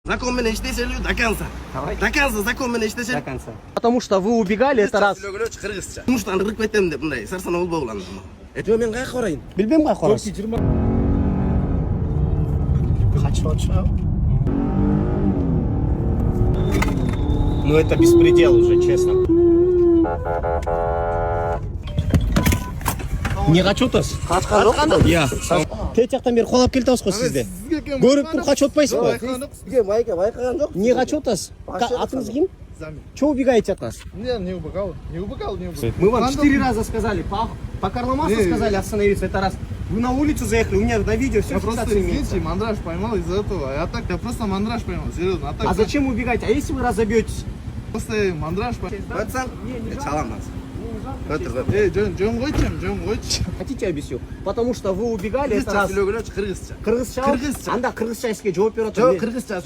Закон менен иштешели до конца. До конца закон менен иштешели. До конца. Потому что вы убегали, это раз. Кыргызча. Муштан ырып кетем деп мындай сарсана болбогула. Этиме мен кайка барайын? Билбейм кайка барасыз. Качып атышабы? Ну это беспредел уже, честно. Не качып атасыз? Качкан жокпун. Иә. Тет жактан бери колап келип атабыз го сизди. Көрүп туруп качып атпайсыз го? Сизге байкаган жок. Не качып атасыз? Атыңыз ким? Чего убегаете от нас? Не убегал. Мы вам 4 раза сказали, по Карломасу сказали остановиться, это раз. Вы на улицу заехали, у меня на видео все Я просто, фиксация имеется. извините, мандраж поймал из-за этого. Я просто мандраж поймал, серьезно. А зачем убегать? А если вы разобьетесь? Просто мандраж поймал. Батсан, чалам нас. Эй, жөн койчу. Хотите объясню? Потому что вы убегали, это Кыргызча раз. сүйлөгөнөчү кыргызча. Кыргызча? Кыргызча. Анда кыргызча эске жооп берип Жок, атам. кыргызча